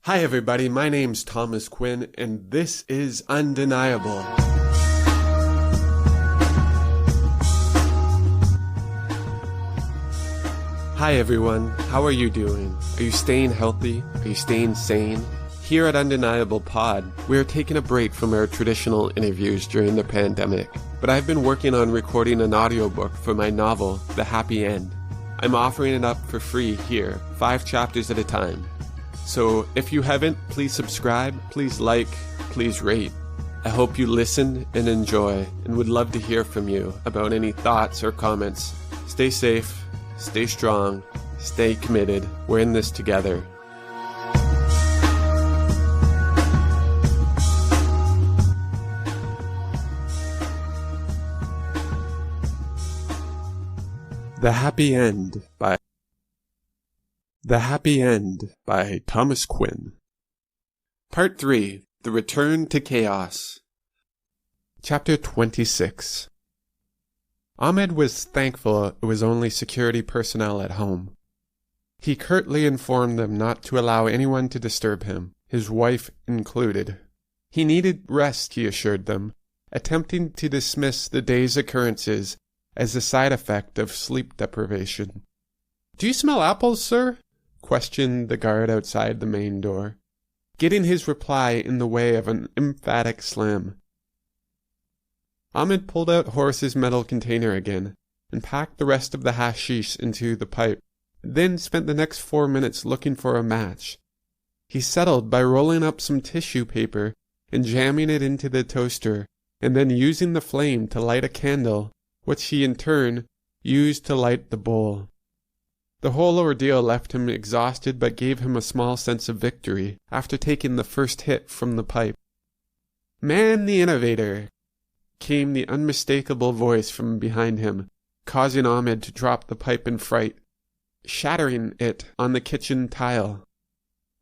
Hi everybody, my name's Thomas Quinn, and this is Undeniable. Hi everyone, how are you doing? Are you staying healthy? Are you staying sane? Here at Undeniable Pod, we are taking a break from our traditional interviews during the pandemic, but I've been working on recording an audiobook for my novel, The Happy End. I'm offering it up for free here, 5 chapters at a time. So if you haven't, please subscribe, please like, please rate. I hope you listen and enjoy, and would love to hear from you about any thoughts or comments. Stay safe, stay strong, stay committed. We're in this together. The Happy End by Thomas Quinn. Part 3. The Return to Chaos. Chapter 26. Ahmed was thankful it was only security personnel at home. He curtly informed them not to allow anyone to disturb him, his wife included. He needed rest, he assured them, attempting to dismiss the day's occurrences as a side effect of sleep deprivation. "Do you smell apples, sir?" questioned the guard outside the main door, getting his reply in the way of an emphatic slam. Ahmed pulled out Horace's metal container again and packed the rest of the hashish into the pipe, then spent the next 4 minutes looking for a match. He settled by rolling up some tissue paper and jamming it into the toaster, and then using the flame to light a candle, which he in turn used to light the bowl. The whole ordeal left him exhausted but gave him a small sense of victory after taking the first hit from the pipe. "Man the innovator!" came the unmistakable voice from behind him, causing Ahmed to drop the pipe in fright, shattering it on the kitchen tile.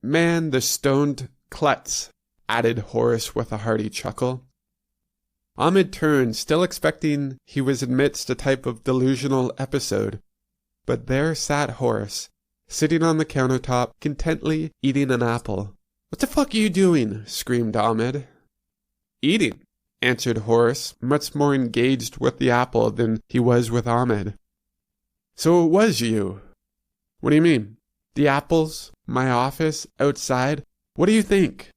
"Man the stoned klutz!" added Horace with a hearty chuckle. Ahmed turned, still expecting he was amidst a type of delusional episode. But there sat Horace, sitting on the countertop, contently eating an apple. "What the fuck are you doing?" screamed Ahmed. "Eating," answered Horace, much more engaged with the apple than he was with Ahmed. "So it was you?" "What do you mean?" "The apples, my office, outside. What do you think?"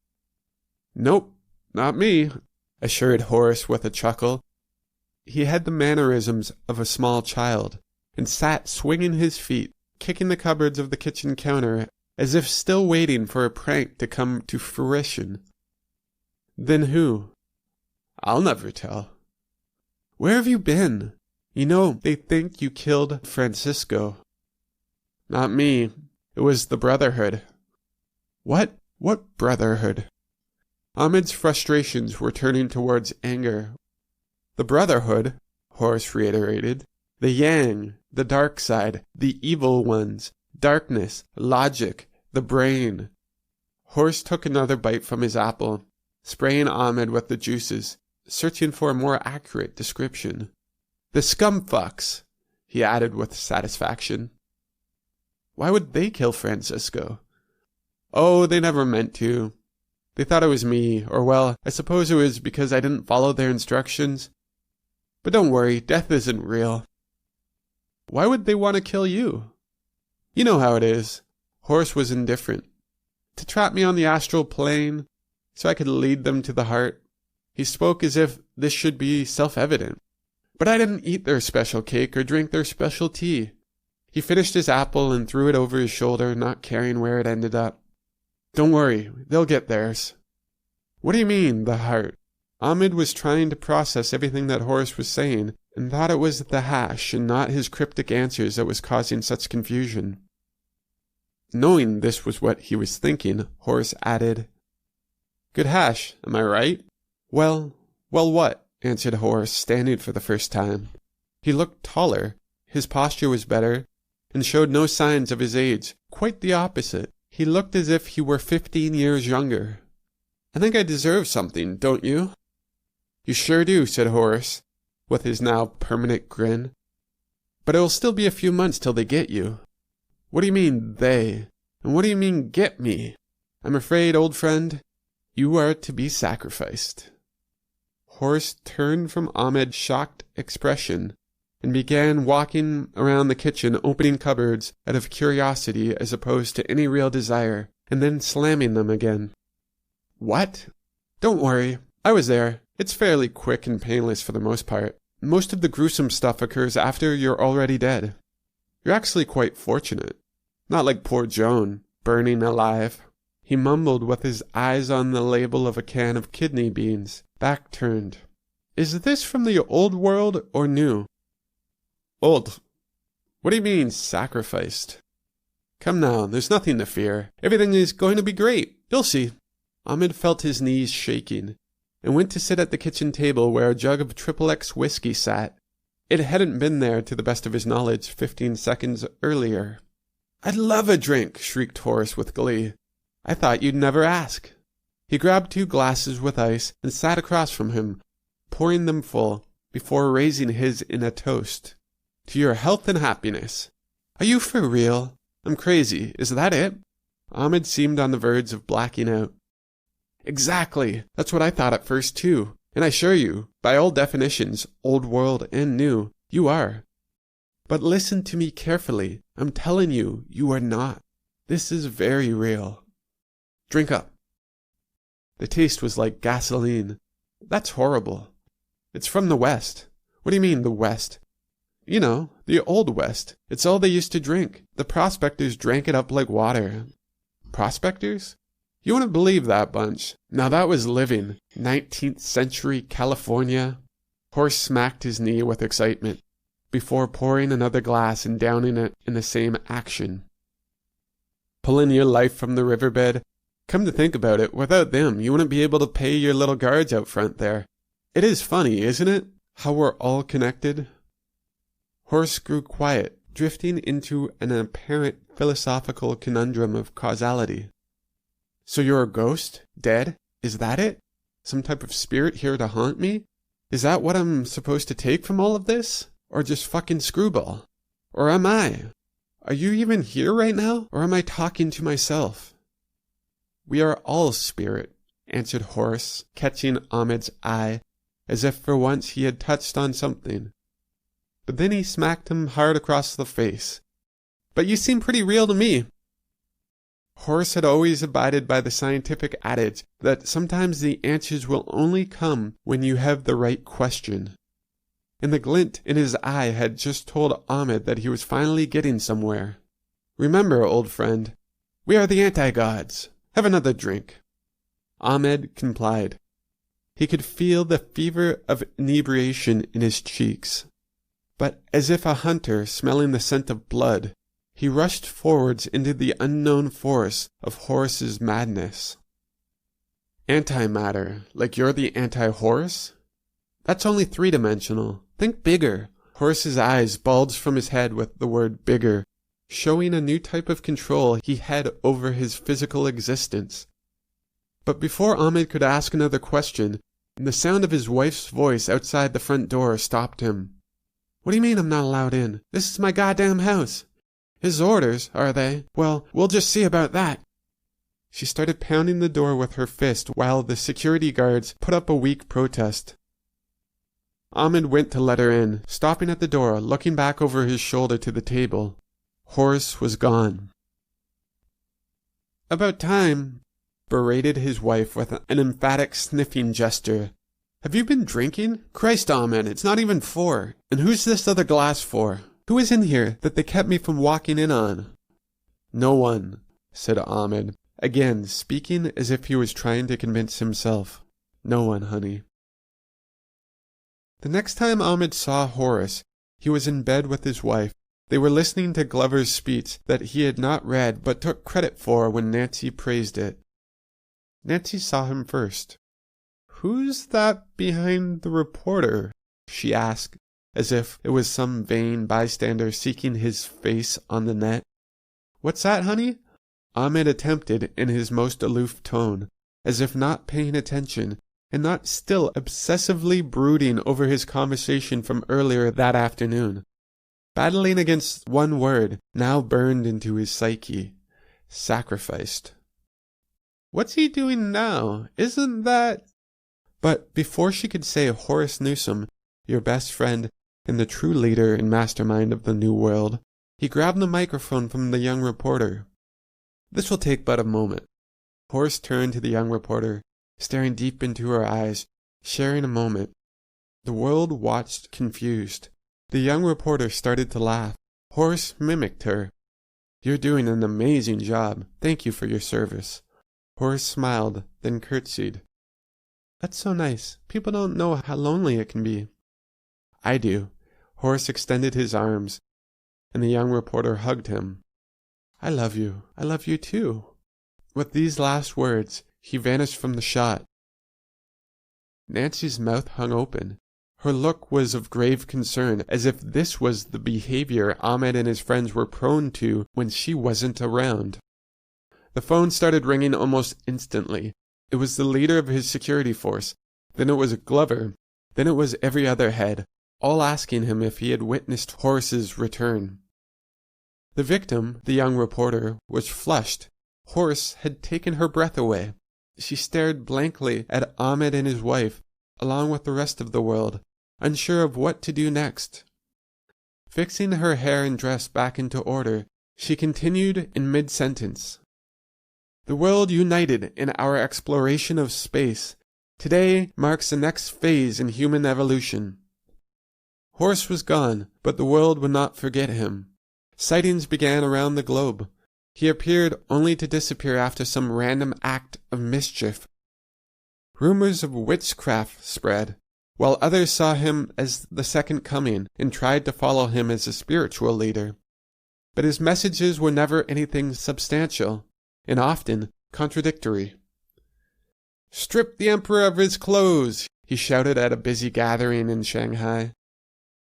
"Nope, not me," assured Horace with a chuckle. He had the mannerisms of a small child, and sat swinging his feet, kicking the cupboards of the kitchen counter, as if still waiting for a prank to come to fruition. "Then who?" "I'll never tell." "Where have you been? You know, they think you killed Francisco." "Not me. It was the Brotherhood." "What? What Brotherhood?" Ahmed's frustrations were turning towards anger. "The Brotherhood," Horace reiterated. "The Yang, the dark side, the evil ones, darkness, logic, the brain." Horace took another bite from his apple, spraying Ahmed with the juices, searching for a more accurate description. "The scumfucks," he added with satisfaction. "Why would they kill Francisco?" "Oh, they never meant to. They thought it was me, or well, I suppose it was because I didn't follow their instructions. But don't worry, death isn't real." "Why would they want to kill you?" "You know how it is." Horace was indifferent. "To trap me on the astral plane, so I could lead them to the heart." He spoke as if this should be self-evident. "But I didn't eat their special cake or drink their special tea." He finished his apple and threw it over his shoulder, not caring where it ended up. "Don't worry, they'll get theirs." "What do you mean, the heart?" Ahmed was trying to process everything that Horace was saying, and thought it was the hash and not his cryptic answers that was causing such confusion. Knowing this was what he was thinking, Horace added, "Good hash, am I right?" Well, what?" answered Horace, standing for the first time. He looked taller, his posture was better, and showed no signs of his age. Quite the opposite. He looked as if he were 15 years younger. "I think I deserve something, don't you?" "You sure do," said Horace, with his now permanent grin. "But it will still be a few months till they get you." "What do you mean, they? And what do you mean, get me?" I'm afraid, old friend, you are to be sacrificed." Horace turned from Ahmed's shocked expression and began walking around the kitchen, opening cupboards out of curiosity as opposed to any real desire, and then slamming them again. "What? Don't worry. I was there. It's fairly quick and painless for the most part. Most of the gruesome stuff occurs after you're already dead. You're actually quite fortunate. Not like poor Joan, burning alive." He mumbled with his eyes on the label of a can of kidney beans, back turned. "Is this from the old world or new?" "Old. What do you mean, sacrificed?" "Come now, there's nothing to fear. Everything is going to be great. You'll see." Ahmed felt his knees shaking, and went to sit at the kitchen table where a jug of XXX whiskey sat. It hadn't been there, to the best of his knowledge, 15 seconds earlier. "I'd love a drink," shrieked Horace with glee. "I thought you'd never ask." He grabbed 2 glasses with ice and sat across from him, pouring them full, before raising his in a toast. "To your health and happiness." "Are you for real? I'm crazy, is that it?" Ahmed seemed on the verge of blacking out. "Exactly. That's what I thought at first, too. And I assure you, by all definitions, old world and new, you are. But listen to me carefully. I'm telling you, you are not. This is very real. Drink up." The taste was like gasoline. "That's horrible." "It's from the West." "What do you mean, the West?" "You know, the Old West. It's all they used to drink. The prospectors drank it up like water." "Prospectors? You wouldn't believe that bunch. Now that was living. 19th century California." Horace smacked his knee with excitement, before pouring another glass and downing it in the same action. "Pulling your life from the riverbed. Come to think about it, without them, you wouldn't be able to pay your little guards out front there. It is funny, isn't it? How we're all connected." Horace grew quiet, drifting into an apparent philosophical conundrum of causality. "So you're a ghost? Dead? Is that it? Some type of spirit here to haunt me? Is that what I'm supposed to take from all of this? Or just fucking screwball? Or am I? Are you even here right now? Or am I talking to myself?" "We are all spirit," answered Horace, catching Ahmed's eye, as if for once he had touched on something. But then he smacked him hard across the face. "But you seem pretty real to me." Horace had always abided by the scientific adage that sometimes the answers will only come when you have the right question. And the glint in his eye had just told Ahmed that he was finally getting somewhere. "Remember, old friend, we are the anti-gods. Have another drink." Ahmed complied. He could feel the fever of inebriation in his cheeks. But as if a hunter smelling the scent of blood, he rushed forwards into the unknown force of Horace's madness. "Antimatter, like you're the anti-Horace? That's only 3-dimensional. Think bigger." Horace's eyes bulged from his head with the word bigger, showing a new type of control he had over his physical existence. But before Ahmed could ask another question, the sound of his wife's voice outside the front door stopped him. "What do you mean I'm not allowed in? This is my goddamn house." "His orders, are they? Well, we'll just see about that." She started pounding the door with her fist while the security guards put up a weak protest. Ahmed went to let her in, stopping at the door, looking back over his shoulder to the table. Horace was gone. "About time," berated his wife with an emphatic sniffing gesture. "Have you been drinking? Christ, Ahmed, it's not even 4. And who's this other glass for? Who is in here that they kept me from walking in on?" "No one," said Ahmed, again speaking as if he was trying to convince himself. "No one, honey." The next time Ahmed saw Horace, he was in bed with his wife. They were listening to Glover's speech that he had not read but took credit for when Nancy praised it. Nancy saw him first. "Who's that behind the reporter?" she asked, as if it was some vain bystander seeking his face on the net. "What's that, honey?" Ahmed attempted in his most aloof tone, as if not paying attention, and not still obsessively brooding over his conversation from earlier that afternoon. Battling against one word, now burned into his psyche: sacrificed. What's he doing now? Isn't that... But before she could say Horace Newsom, your best friend and the true leader and mastermind of the New World, he grabbed the microphone from the young reporter. This will take but a moment. Horace turned to the young reporter, staring deep into her eyes, sharing a moment. The world watched confused. The young reporter started to laugh. Horace mimicked her. You're doing an amazing job. Thank you for your service. Horace smiled, then curtsied. That's so nice. People don't know how lonely it can be. I do. Horace extended his arms, and the young reporter hugged him. I love you. I love you too. With these last words, he vanished from the shot. Nancy's mouth hung open. Her look was of grave concern, as if this was the behavior Ahmed and his friends were prone to when she wasn't around. The phone started ringing almost instantly. It was the leader of his security force. Then it was Glover. Then it was every other head, all asking him if he had witnessed Horace's return. The victim, the young reporter, was flushed. Horace had taken her breath away. She stared blankly at Ahmed and his wife, along with the rest of the world, unsure of what to do next. Fixing her hair and dress back into order, she continued in mid-sentence. The world united in our exploration of space. Today marks the next phase in human evolution. Horace was gone, but the world would not forget him. Sightings began around the globe. He appeared only to disappear after some random act of mischief. Rumors of witchcraft spread, while others saw him as the second coming and tried to follow him as a spiritual leader. But his messages were never anything substantial, and often contradictory. Strip the emperor of his clothes, he shouted at a busy gathering in Shanghai.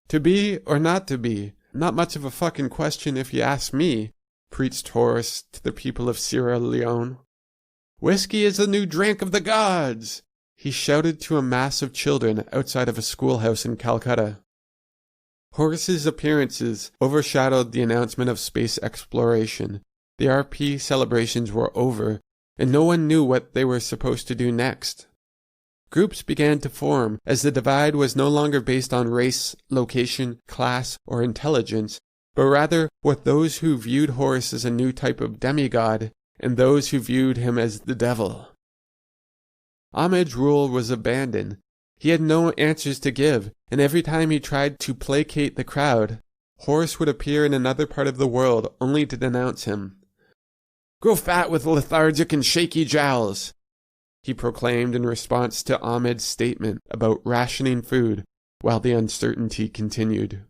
To be or not to be, not much of a fucking question if you ask me, preached Horace to the people of Sierra Leone. Whiskey is the new drink of the gods, he shouted to a mass of children outside of a schoolhouse in Calcutta. Horace's appearances overshadowed the announcement of space exploration. The RP celebrations were over, and no one knew what they were supposed to do next. Groups began to form, as the divide was no longer based on race, location, class, or intelligence, but rather with those who viewed Horace as a new type of demigod, and those who viewed him as the devil. Ahmed's rule was abandoned. He had no answers to give, and every time he tried to placate the crowd, Horace would appear in another part of the world only to denounce him. Grow fat with lethargic and shaky jowls, he proclaimed in response to Ahmed's statement about rationing food while the uncertainty continued.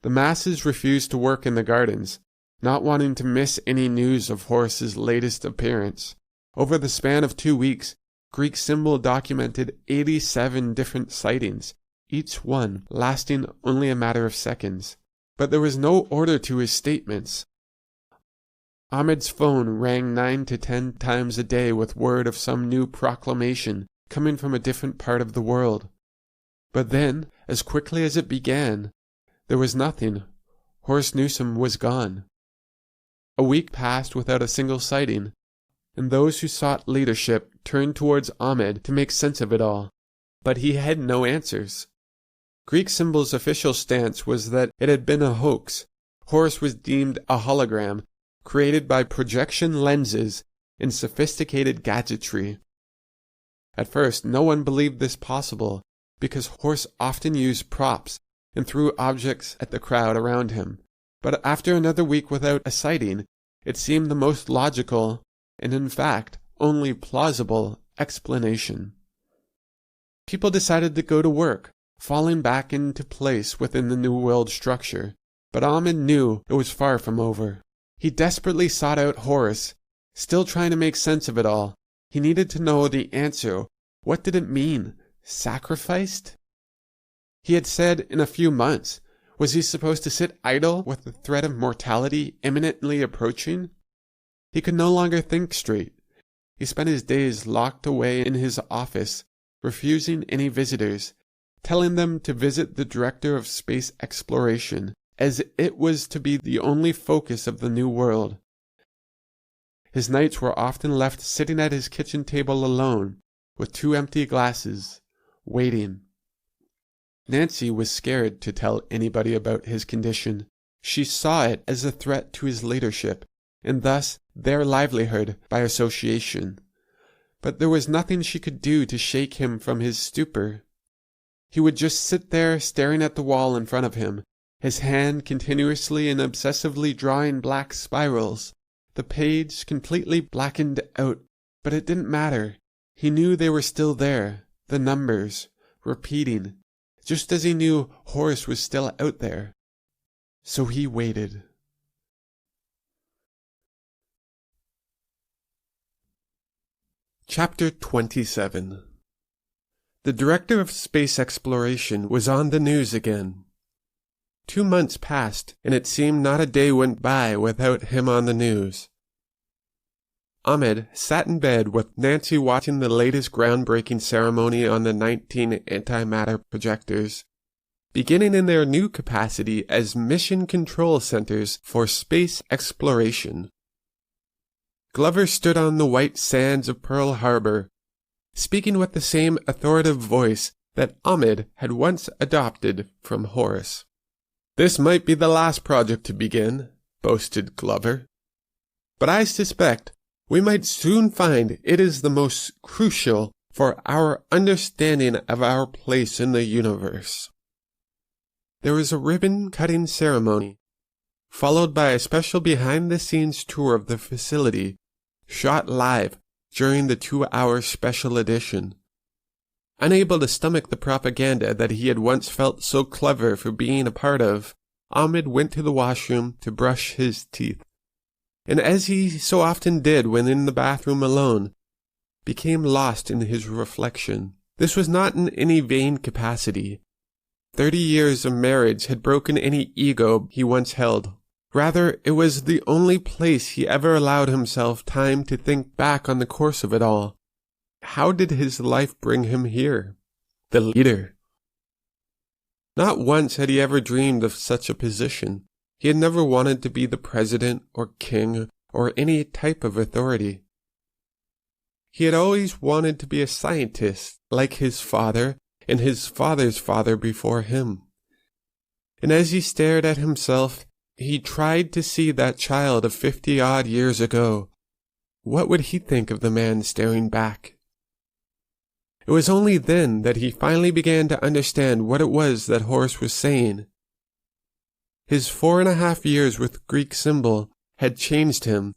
The masses refused to work in the gardens, not wanting to miss any news of Horace's latest appearance. Over the span of 2 weeks, Greek Symbol documented 87 different sightings, each one lasting only a matter of seconds. But there was no order to his statements. Ahmed's phone rang 9 to 10 times a day with word of some new proclamation coming from a different part of the world. But then, as quickly as it began, there was nothing. Horace Newsom was gone. A week passed without a single sighting, and those who sought leadership turned towards Ahmed to make sense of it all. But he had no answers. Greek Symbol's official stance was that it had been a hoax. Horace was deemed a hologram, created by projection lenses and sophisticated gadgetry. At first, no one believed this possible, because Horace often used props and threw objects at the crowd around him. But after another week without a sighting, it seemed the most logical, and in fact, only plausible explanation. People decided to go to work, falling back into place within the New World structure. But Ahmed knew it was far from over. He desperately sought out Horace, still trying to make sense of it all. He needed to know the answer. What did it mean? Sacrificed? He had said in a few months. Was he supposed to sit idle with the threat of mortality imminently approaching? He could no longer think straight. He spent his days locked away in his office, refusing any visitors, telling them to visit the director of space exploration, as it was to be the only focus of the New World. His nights were often left sitting at his kitchen table alone, with 2 empty glasses, waiting. Nancy was scared to tell anybody about his condition. She saw it as a threat to his leadership, and thus their livelihood by association. But there was nothing she could do to shake him from his stupor. He would just sit there staring at the wall in front of him, his hand continuously and obsessively drawing black spirals, the page completely blackened out, but it didn't matter. He knew they were still there, the numbers, repeating, just as he knew Horace was still out there. So he waited. Chapter 27. The director of space exploration was on the news again. 2 months passed, and it seemed not a day went by without him on the news. Ahmed sat in bed with Nancy watching the latest groundbreaking ceremony on the 19 antimatter projectors, beginning in their new capacity as mission control centers for space exploration. Glover stood on the white sands of Pearl Harbor, speaking with the same authoritative voice that Ahmed had once adopted from Horace. "This might be the last project to begin," boasted Glover, "but I suspect we might soon find it is the most crucial for our understanding of our place in the universe." There was a ribbon-cutting ceremony, followed by a special behind-the-scenes tour of the facility, shot live during the 2-hour special edition. Unable to stomach the propaganda that he had once felt so clever for being a part of, Ahmed went to the washroom to brush his teeth, and as he so often did when in the bathroom alone, became lost in his reflection. This was not in any vain capacity. 30 years of marriage had broken any ego he once held. Rather, it was the only place he ever allowed himself time to think back on the course of it all. How did his life bring him here? The leader. Not once had he ever dreamed of such a position. He had never wanted to be the president or king or any type of authority. He had always wanted to be a scientist, like his father and his father's father before him. And as he stared at himself, he tried to see that child of 50-odd years ago. What would he think of the man staring back? It was only then that he finally began to understand what it was that Horace was saying. His 4.5 years with Greek Symbol had changed him.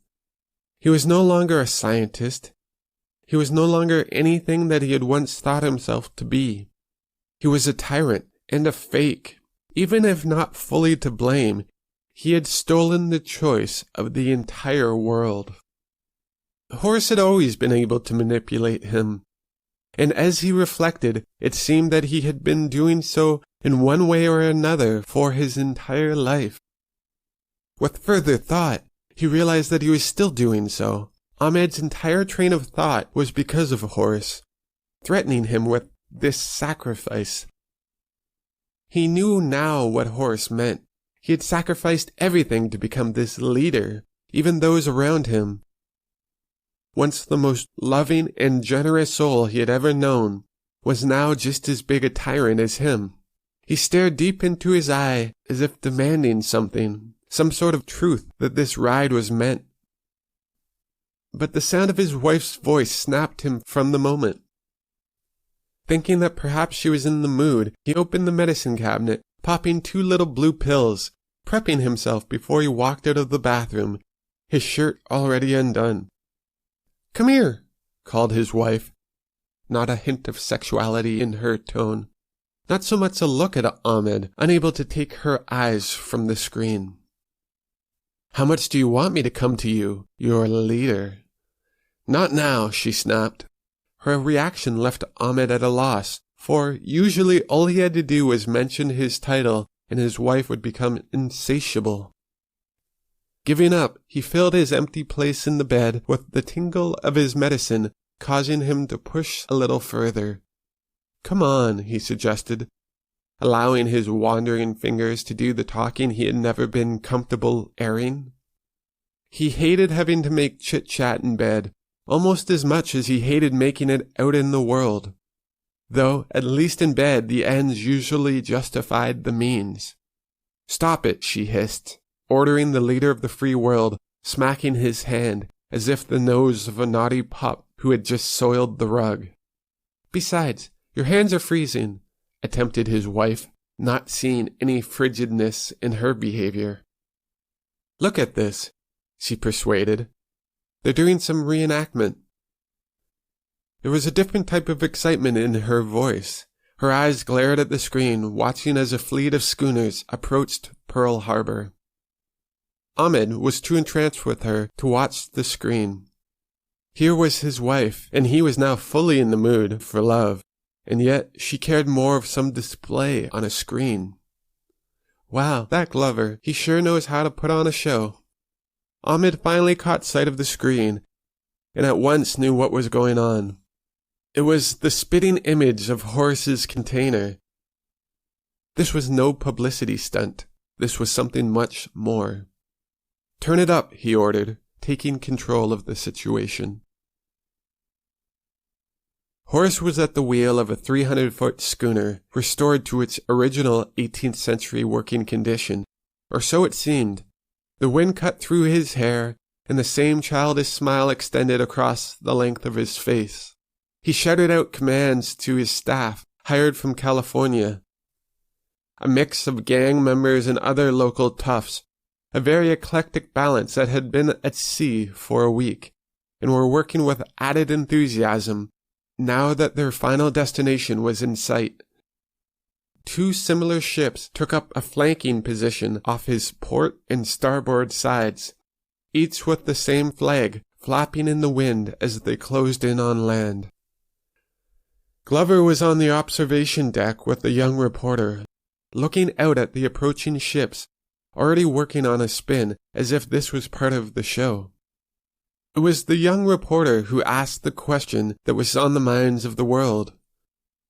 He was no longer a scientist. He was no longer anything that he had once thought himself to be. He was a tyrant and a fake. Even if not fully to blame, he had stolen the choice of the entire world. Horace had always been able to manipulate him, and as he reflected, it seemed that he had been doing so in one way or another for his entire life. With further thought, he realized that he was still doing so. Ahmed's entire train of thought was because of Horace, threatening him with this sacrifice. He knew now what Horace meant. He had sacrificed everything to become this leader, even those around him. Once the most loving and generous soul he had ever known, was now just as big a tyrant as him. He stared deep into his eye as if demanding something, some sort of truth that this ride was meant. But the sound of his wife's voice snapped him from the moment. Thinking that perhaps she was in the mood, he opened the medicine cabinet, popping 2 little blue pills, prepping himself before he walked out of the bathroom, his shirt already undone. "Come here," called his wife, not a hint of sexuality in her tone, not so much a look at Ahmed, unable to take her eyes from the screen. "How much do you want me to come to you, your leader?" "Not now," she snapped. Her reaction left Ahmed at a loss, for usually all he had to do was mention his title and his wife would become insatiable. Giving up, he filled his empty place in the bed with the tingle of his medicine, causing him to push a little further. "Come on," he suggested, allowing his wandering fingers to do the talking he had never been comfortable airing. He hated having to make chit-chat in bed, almost as much as he hated making it out in the world. Though, at least in bed, the ends usually justified the means. "Stop it," she hissed, ordering the leader of the free world, smacking his hand as if the nose of a naughty pup who had just soiled the rug. "Besides, your hands are freezing," attempted his wife, not seeing any frigidness in her behavior. "Look at this," she persuaded. "They're doing some reenactment." There was a different type of excitement in her voice. Her eyes glared at the screen, watching as a fleet of schooners approached Pearl Harbor. Ahmed was too entranced with her to watch the screen. Here was his wife, and he was now fully in the mood for love, and yet she cared more of some display on a screen. Wow, that Glover, he sure knows how to put on a show. Ahmed finally caught sight of the screen, and at once knew what was going on. It was the spitting image of Horace's container. This was no publicity stunt. This was something much more. "Turn it up," he ordered, taking control of the situation. Horace was at the wheel of a 300-foot schooner, restored to its original 18th century working condition, or so it seemed. The wind cut through his hair, and the same childish smile extended across the length of his face. He shouted out commands to his staff, hired from California. A mix of gang members and other local toughs, a very eclectic balance that had been at sea for a week, and were working with added enthusiasm now that their final destination was in sight. 2 similar ships took up a flanking position off his port and starboard sides, each with the same flag flapping in the wind as they closed in on land. Glover was on the observation deck with the young reporter, looking out at the approaching ships, already working on a spin as if this was part of the show. It was the young reporter who asked the question that was on the minds of the world.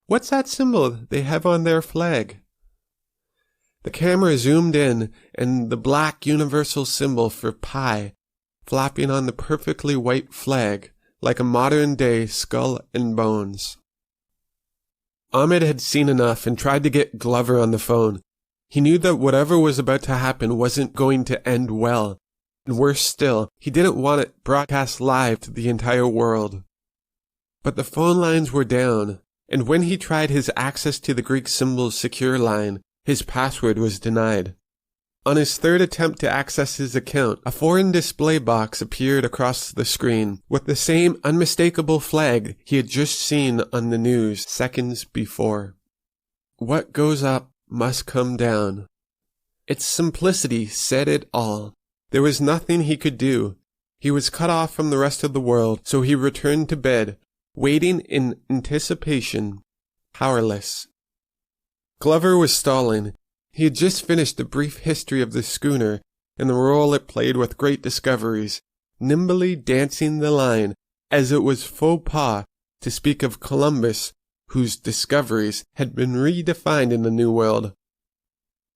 "What's that symbol they have on their flag?" The camera zoomed in, and the black universal symbol for pi, flapping on the perfectly white flag, like a modern-day skull and bones. Ahmed had seen enough and tried to get Glover on the phone. He knew that whatever was about to happen wasn't going to end well, and worse still, he didn't want it broadcast live to the entire world. But the phone lines were down, and when he tried his access to the Greek symbol's secure line, his password was denied. On his third attempt to access his account, a foreign display box appeared across the screen, with the same unmistakable flag he had just seen on the news seconds before. What goes up must come down. Its simplicity said it all. There was nothing he could do. He was cut off from the rest of the world, so he returned to bed, waiting in anticipation, powerless. Glover was stalling. He had just finished a brief history of the schooner and the role it played with great discoveries, nimbly dancing the line, as it was faux pas to speak of Columbus, whose discoveries had been redefined in the New World.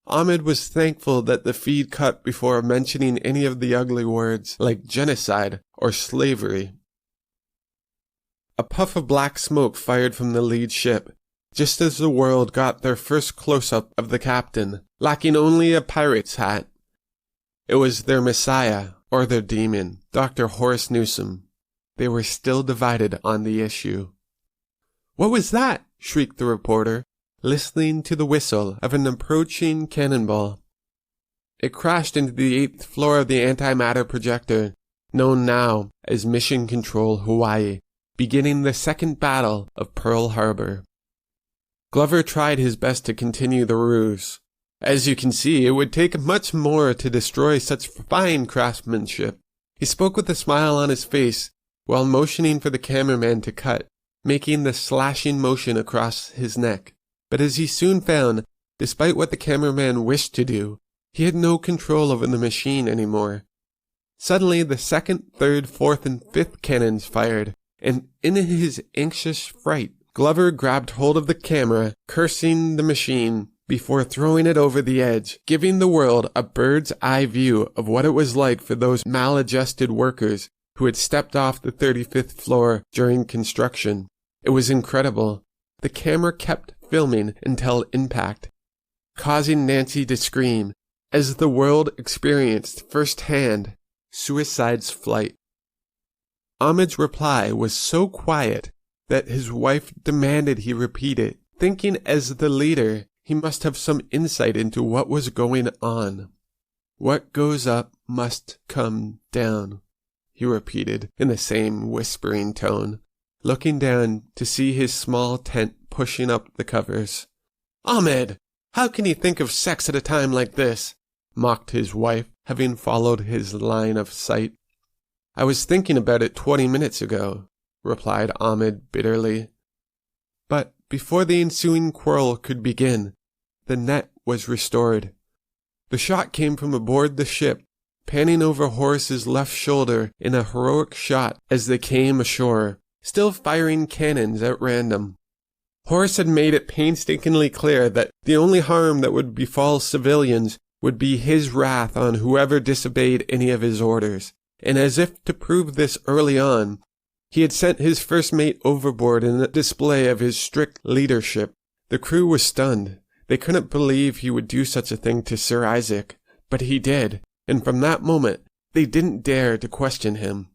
Ahmed was thankful that the feed cut before mentioning any of the ugly words like genocide or slavery. A puff of black smoke fired from the lead ship, just as the world got their first close-up of the captain, lacking only a pirate's hat. It was their messiah, or their demon, Dr. Horace Newsom. They were still divided on the issue. "What was that?" shrieked the reporter, listening to the whistle of an approaching cannonball. It crashed into the 8th floor of the antimatter projector, known now as Mission Control Hawaii, beginning the second battle of Pearl Harbor. Glover tried his best to continue the ruse. As you can see, it would take much more to destroy such fine craftsmanship. He spoke with a smile on his face, while motioning for the cameraman to cut, making the slashing motion across his neck. But as he soon found, despite what the cameraman wished to do, he had no control over the machine anymore. Suddenly, the 2nd, 3rd, 4th, and 5th cannons fired, and in his anxious fright, Glover grabbed hold of the camera, cursing the machine, before throwing it over the edge, giving the world a bird's eye view of what it was like for those maladjusted workers who had stepped off the 35th floor during construction. It was incredible. The camera kept filming until impact, causing Nancy to scream as the world experienced firsthand suicide's flight. Ahmed's reply was so quiet that his wife demanded he repeat it, thinking as the leader he must have some insight into what was going on. "What goes up must come down," he repeated in the same whispering tone, looking down to see his small tent pushing up the covers. "Ahmed, how can you think of sex at a time like this?" mocked his wife, having followed his line of sight. "I was thinking about it 20 minutes ago," replied Ahmed bitterly. But before the ensuing quarrel could begin, the net was restored. The shot came from aboard the ship, panning over Horace's left shoulder in a heroic shot as they came ashore, still firing cannons at random. Horace had made it painstakingly clear that the only harm that would befall civilians would be his wrath on whoever disobeyed any of his orders, and as if to prove this early on, he had sent his first mate overboard in a display of his strict leadership. The crew was stunned. They couldn't believe he would do such a thing to Sir Isaac, but he did, and from that moment they didn't dare to question him.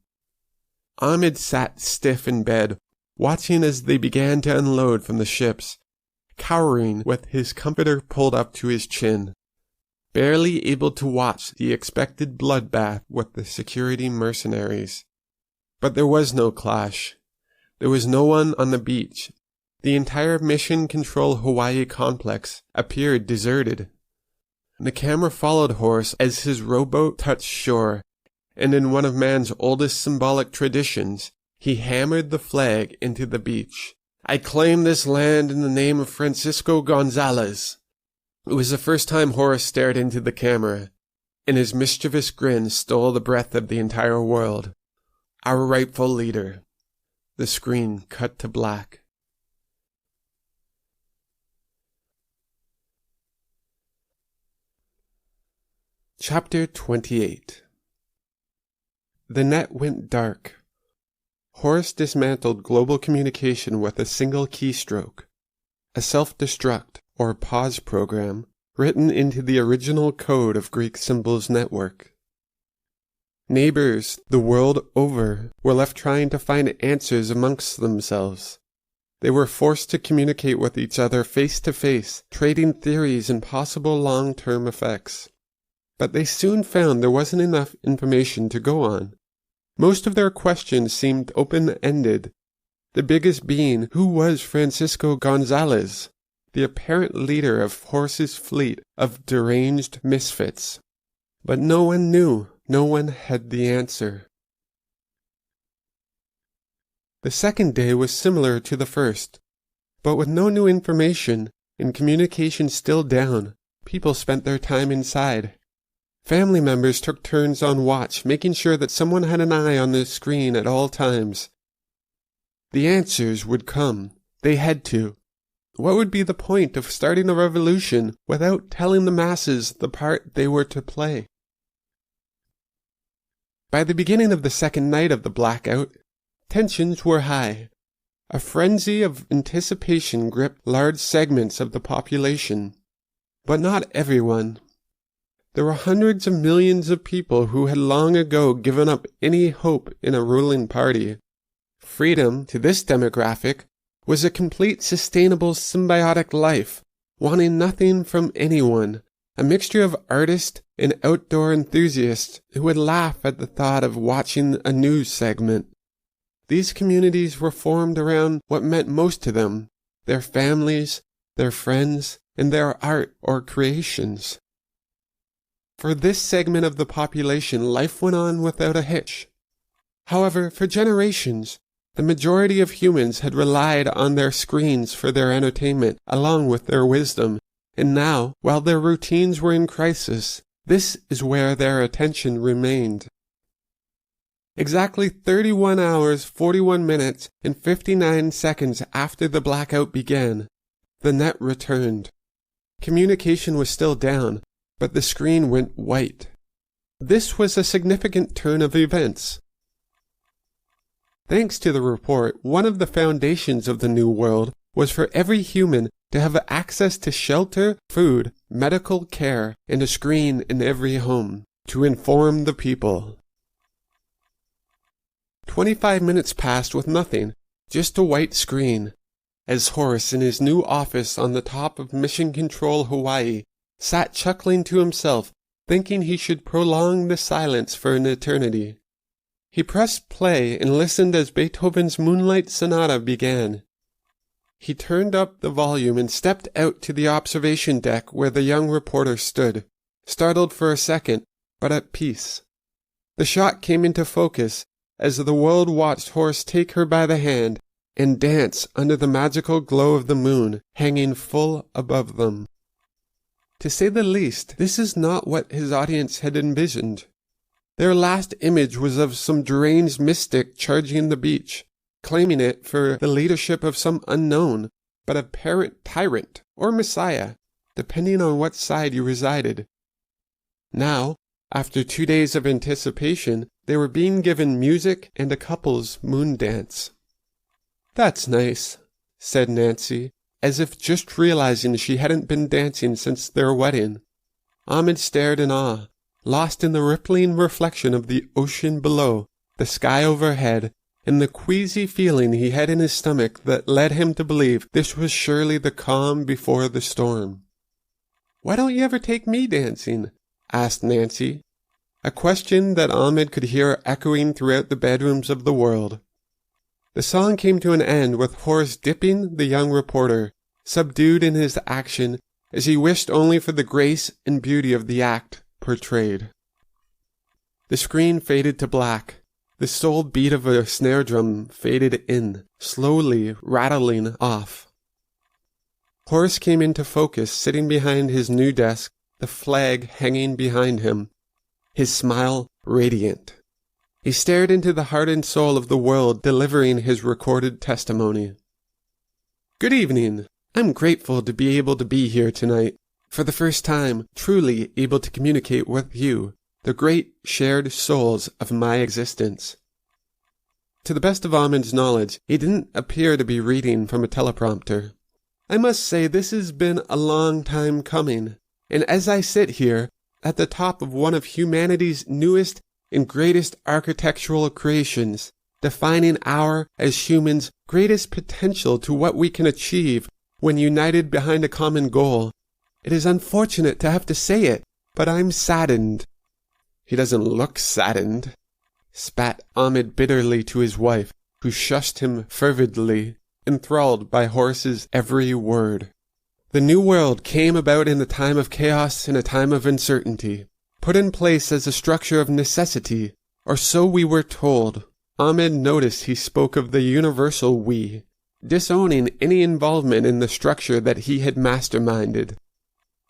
Ahmed sat stiff in bed, watching as they began to unload from the ships, cowering with his comforter pulled up to his chin, barely able to watch the expected bloodbath with the security mercenaries. But there was no clash. There was no one on the beach. The entire Mission Control Hawaii complex appeared deserted. The camera followed Horace as his rowboat touched shore, and in one of man's oldest symbolic traditions, he hammered the flag into the beach. "I claim this land in the name of Francisco Gonzalez." It was the first time Horace stared into the camera, and his mischievous grin stole the breath of the entire world. "Our rightful leader." The screen cut to black. Chapter 28. The net went dark. Horace dismantled global communication with a single keystroke, a self-destruct or pause program written into the original code of Greek Symbols Network. Neighbors the world over were left trying to find answers amongst themselves. They were forced to communicate with each other face to face, trading theories and possible long-term effects. But they soon found there wasn't enough information to go on. Most of their questions seemed open-ended, the biggest being who was Francisco Gonzalez, the apparent leader of Horace's fleet of deranged misfits. But no one knew, no one had the answer. The second day was similar to the first, but with no new information and communication still down, people spent their time inside. Family members took turns on watch, making sure that someone had an eye on the screen at all times. The answers would come. They had to. What would be the point of starting a revolution without telling the masses the part they were to play? By the beginning of the second night of the blackout, tensions were high. A frenzy of anticipation gripped large segments of the population, but not everyone. There were hundreds of millions of people who had long ago given up any hope in a ruling party. Freedom, to this demographic, was a complete sustainable symbiotic life, wanting nothing from anyone, a mixture of artist and outdoor enthusiasts who would laugh at the thought of watching a news segment. These communities were formed around what meant most to them, their families, their friends, and their art or creations. For this segment of the population, life went on without a hitch. However, for generations, the majority of humans had relied on their screens for their entertainment, along with their wisdom, and now, while their routines were in crisis, this is where their attention remained. Exactly 31 hours, 41 minutes, and 59 seconds after the blackout began, the net returned. Communication was still down, but the screen went white. This was a significant turn of events. Thanks to the report, one of the foundations of the New World was for every human to have access to shelter, food, medical care, and a screen in every home to inform the people. 25 minutes passed with nothing, just a white screen, as Horace in his new office on the top of Mission Control Hawaii sat chuckling to himself, thinking he should prolong the silence for an eternity. He pressed play and listened as Beethoven's Moonlight Sonata began. He turned up the volume and stepped out to the observation deck where the young reporter stood, startled for a second, but at peace. The shot came into focus as the world watched Horace take her by the hand and dance under the magical glow of the moon hanging full above them. To say the least, this is not what his audience had envisioned. Their last image was of some deranged mystic charging the beach, claiming it for the leadership of some unknown, but apparent tyrant or messiah, depending on what side you resided. Now, after 2 days of anticipation, they were being given music and a couple's moon dance. "That's nice," said Nancy, as if just realizing she hadn't been dancing since their wedding. Ahmed stared in awe, lost in the rippling reflection of the ocean below, the sky overhead, and the queasy feeling he had in his stomach that led him to believe this was surely the calm before the storm. "Why don't you ever take me dancing?" asked Nancy, a question that Ahmed could hear echoing throughout the bedrooms of the world. The song came to an end with Horace dipping the young reporter, subdued in his action as he wished only for the grace and beauty of the act portrayed. The screen faded to black. The sole beat of a snare drum faded in, slowly rattling off. Horace came into focus, sitting behind his new desk, the flag hanging behind him, his smile radiant. He stared into the heart and soul of the world, delivering his recorded testimony. "Good evening. I'm grateful to be able to be here tonight, for the first time truly able to communicate with you, the great shared souls of my existence." To the best of Ahmed's knowledge, he didn't appear to be reading from a teleprompter. "I must say this has been a long time coming, and as I sit here, at the top of one of humanity's newest and greatest architectural creations, defining our, as humans, greatest potential to what we can achieve when united behind a common goal, it is unfortunate to have to say it, but I'm saddened." "He doesn't look saddened," spat Ahmed bitterly to his wife, who shushed him fervidly, enthralled by Horace's every word. The New World came about in a time of chaos and a time of uncertainty, put in place as a structure of necessity, or so we were told. Ahmed noticed he spoke of the universal we, disowning any involvement in the structure that he had masterminded.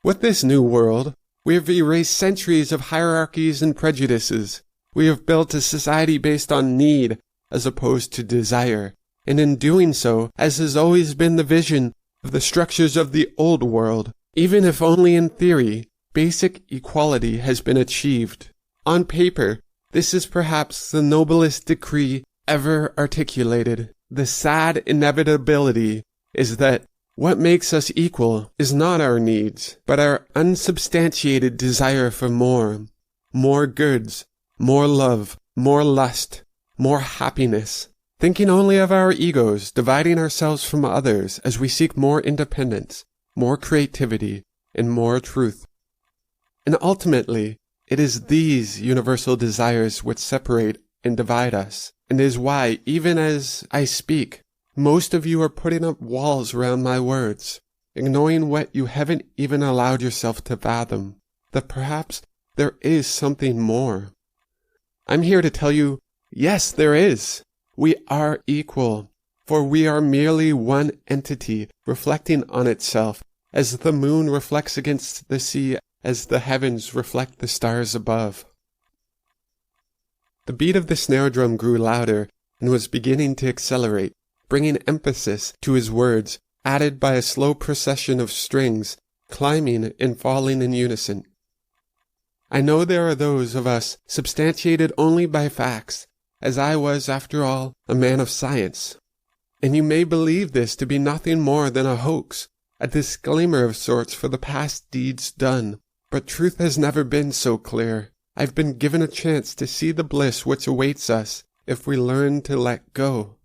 With this new world, we have erased centuries of hierarchies and prejudices. We have built a society based on need as opposed to desire, and in doing so, as has always been the vision of the structures of the old world, even if only in theory, basic equality has been achieved. On paper, this is perhaps the noblest decree ever articulated. The sad inevitability is that what makes us equal is not our needs, but our unsubstantiated desire for more. More goods, more love, more lust, more happiness. Thinking only of our egos, dividing ourselves from others as we seek more independence, more creativity, and more truth. And ultimately, it is these universal desires which separate and divide us, and is why, even as I speak, most of you are putting up walls around my words, ignoring what you haven't even allowed yourself to fathom, that perhaps there is something more. I'm here to tell you, yes, there is. We are equal, for we are merely one entity reflecting on itself, as the moon reflects against the sea, as the heavens reflect the stars above. The beat of the snare drum grew louder and was beginning to accelerate, bringing emphasis to his words, added by a slow procession of strings climbing and falling in unison. I know there are those of us substantiated only by facts, as I was, after all, a man of science. And you may believe this to be nothing more than a hoax, a disclaimer of sorts for the past deeds done. But truth has never been so clear. I've been given a chance to see the bliss which awaits us if we learn to let go.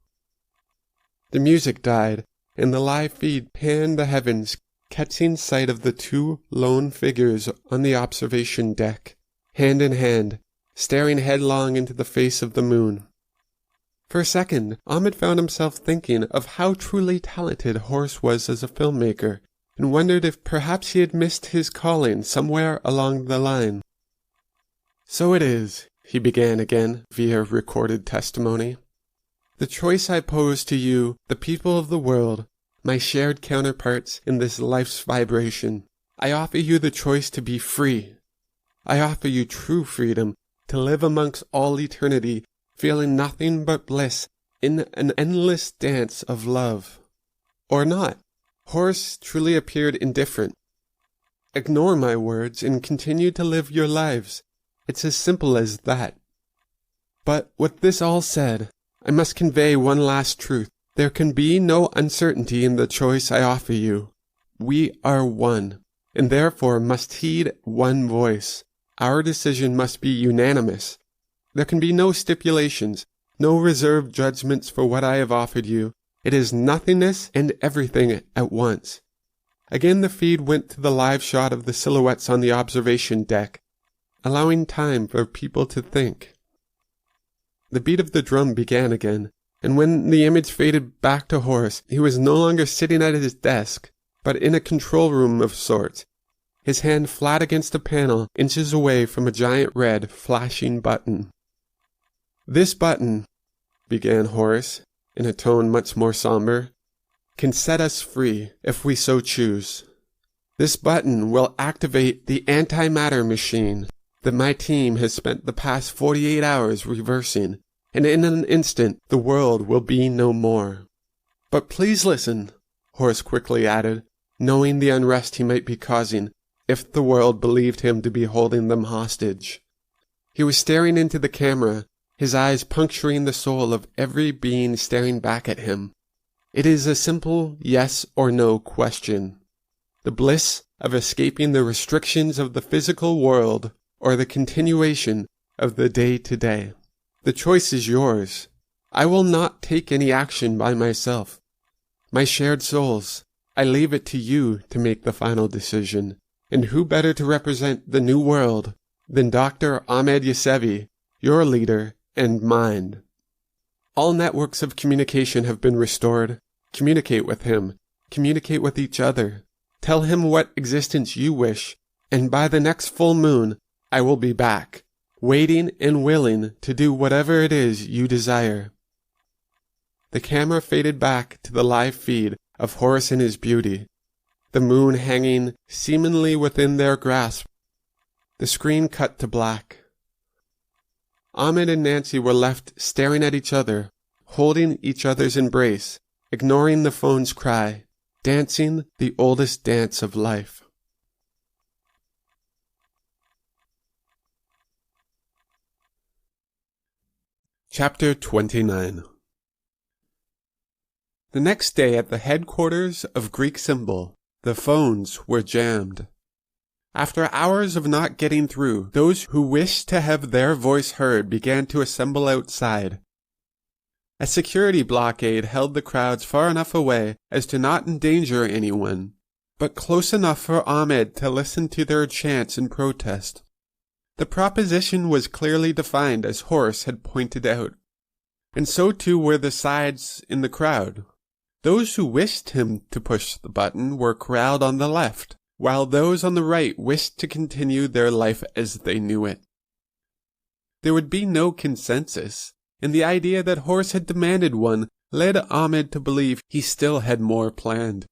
The music died, and the live feed panned the heavens, catching sight of the two lone figures on the observation deck, hand in hand, staring headlong into the face of the moon. For a second, Ahmed found himself thinking of how truly talented Horace was as a filmmaker, and wondered if perhaps he had missed his calling somewhere along the line. "So it is," he began again via recorded testimony. "The choice I pose to you, the people of the world, my shared counterparts in this life's vibration. I offer you the choice to be free. I offer you true freedom, to live amongst all eternity, feeling nothing but bliss in an endless dance of love. Or not." Horace truly appeared indifferent. "Ignore my words and continue to live your lives. It's as simple as that. But with this all said, I must convey one last truth. There can be no uncertainty in the choice I offer you. We are one, and therefore must heed one voice. Our decision must be unanimous. There can be no stipulations, no reserved judgments for what I have offered you. It is nothingness and everything at once." Again the feed went to the live shot of the silhouettes on the observation deck, allowing time for people to think. The beat of the drum began again, and when the image faded back to Horace, he was no longer sitting at his desk, but in a control room of sorts, his hand flat against a panel inches away from a giant red, flashing button. "This button," began Horace, in a tone much more somber, "can set us free, if we so choose. This button will activate the antimatter machine that my team has spent the past 48 hours reversing, and in an instant the world will be no more. But please listen," Horace quickly added, knowing the unrest he might be causing if the world believed him to be holding them hostage. He was staring into the camera, his eyes puncturing the soul of every being staring back at him. It is a simple yes or no question. The bliss of escaping the restrictions of the physical world, or the continuation of the day-to-day. The choice is yours. I will not take any action by myself. My shared souls, I leave it to you to make the final decision. And who better to represent the new world than Dr. Ahmed Yasevi, your leader and mine? All networks of communication have been restored. Communicate with him. Communicate with each other. Tell him what existence you wish, and by the next full moon, I will be back, waiting and willing to do whatever it is you desire. The camera faded back to the live feed of Horace and his beauty, the moon hanging seemingly within their grasp. The screen cut to black. Ahmed and Nancy were left staring at each other, holding each other's embrace, ignoring the phone's cry, dancing the oldest dance of life. Chapter 29. The next day at the headquarters of Greek Symbol, the phones were jammed. After hours of not getting through, those who wished to have their voice heard began to assemble outside. A security blockade held the crowds far enough away as to not endanger anyone, but close enough for Ahmed to listen to their chants and protest. The proposition was clearly defined as Horace had pointed out, and so too were the sides in the crowd. Those who wished him to push the button were corralled on the left, while those on the right wished to continue their life as they knew it. There would be no consensus, and the idea that Horace had demanded one led Ahmed to believe he still had more planned.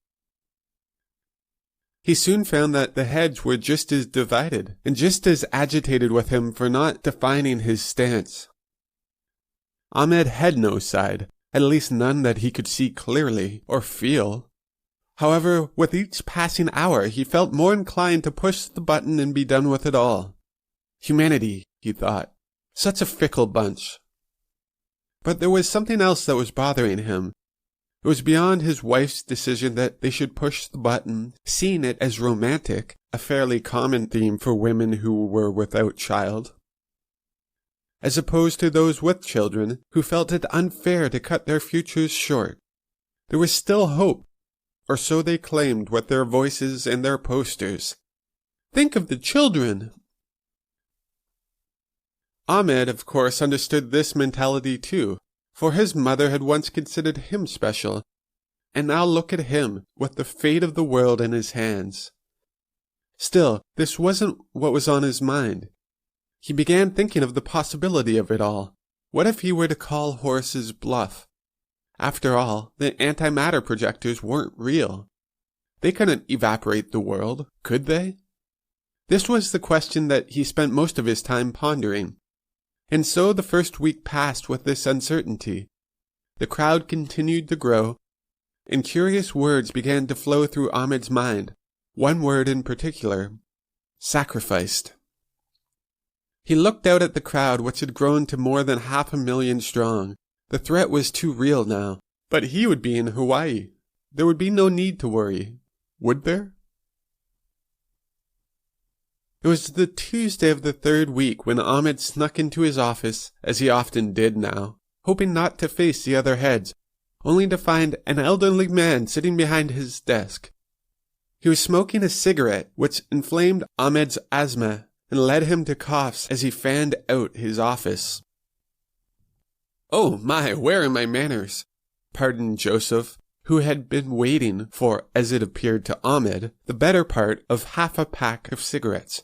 He soon found that the heads were just as divided, and just as agitated with him for not defining his stance. Ahmed had no side, at least none that he could see clearly or feel. However, with each passing hour, he felt more inclined to push the button and be done with it all. Humanity, he thought. Such a fickle bunch. But there was something else that was bothering him. It was beyond his wife's decision that they should push the button, seeing it as romantic, a fairly common theme for women who were without child, as opposed to those with children who felt it unfair to cut their futures short. There was still hope, or so they claimed with their voices and their posters. Think of the children! Ahmed, of course, understood this mentality too, for his mother had once considered him special, and now look at him, with the fate of the world in his hands. Still, this wasn't what was on his mind. He began thinking of the possibility of it all. What if he were to call Horace's bluff? After all, the antimatter projectors weren't real. They couldn't evaporate the world, could they? This was the question that he spent most of his time pondering. And so the first week passed with this uncertainty. The crowd continued to grow, and curious words began to flow through Ahmed's mind. One word in particular: sacrificed. He looked out at the crowd, which had grown to more than 500,000 strong. The threat was too real now. But he would be in Hawaii. There would be no need to worry. Would there? It was the Tuesday of the third week when Ahmed snuck into his office, as he often did now, hoping not to face the other heads, only to find an elderly man sitting behind his desk. He was smoking a cigarette, which inflamed Ahmed's asthma and led him to coughs as he fanned out his office. "Oh my, where are my manners?" pardoned Joseph, who had been waiting for, as it appeared to Ahmed, the better part of half a pack of cigarettes.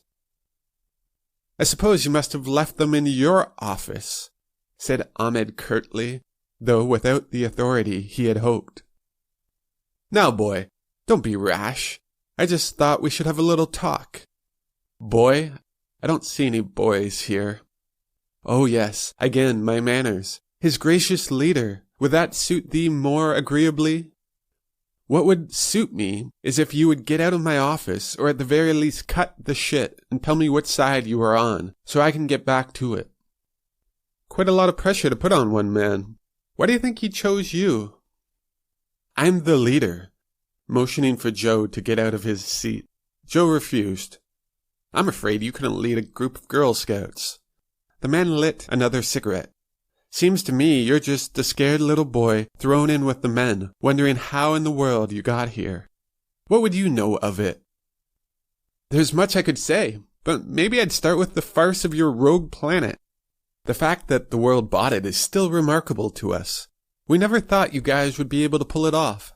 "I suppose you must have left them in your office," said Ahmed curtly, though without the authority he had hoped. "Now, boy, don't be rash. I just thought we should have a little talk." "Boy? I don't see any boys here." "Oh yes, again my manners. His gracious leader, would that suit thee more agreeably?" "What would suit me is if you would get out of my office, or at the very least cut the shit and tell me which side you are on, so I can get back to it." "Quite a lot of pressure to put on one man. Why do you think he chose you?" "I'm the leader," motioning for Joe to get out of his seat. Joe refused. "I'm afraid you couldn't lead a group of Girl Scouts." The man lit another cigarette. "Seems to me you're just a scared little boy thrown in with the men, wondering how in the world you got here. What would you know of it?" "There's much I could say, but maybe I'd start with the farce of your rogue planet. The fact that the world bought it is still remarkable to us. We never thought you guys would be able to pull it off.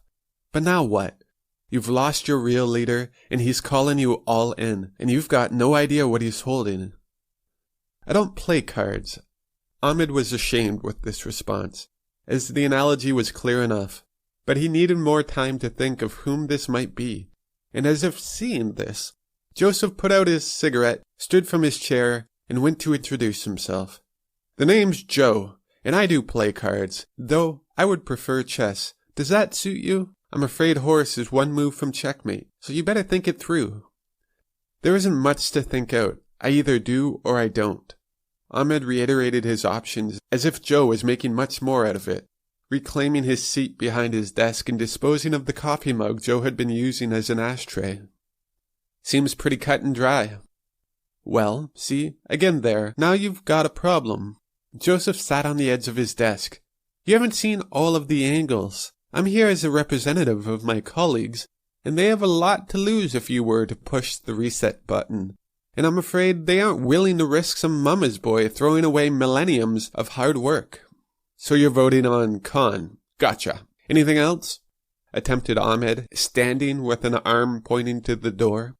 But now what? You've lost your real leader, and he's calling you all in, and you've got no idea what he's holding." "I don't play cards." Ahmed was ashamed with this response, as the analogy was clear enough, but he needed more time to think of whom this might be, and as if seeing this, Joseph put out his cigarette, stood from his chair, and went to introduce himself. "The name's Joe, and I do play cards, though I would prefer chess. Does that suit you? I'm afraid Horace is one move from checkmate, so you better think it through." "There isn't much to think out. I either do or I don't." Ahmed reiterated his options as if Joe was making much more out of it, reclaiming his seat behind his desk and disposing of the coffee mug Joe had been using as an ashtray. "Seems pretty cut and dry." "Well, see, again there, now you've got a problem." Joseph sat on the edge of his desk. "You haven't seen all of the angles. I'm here as a representative of my colleagues, and they have a lot to lose if you were to push the reset button. And I'm afraid they aren't willing to risk some mama's boy throwing away millenniums of hard work." "So you're voting on Khan. Gotcha. Anything else?" attempted Ahmed, standing with an arm pointing to the door.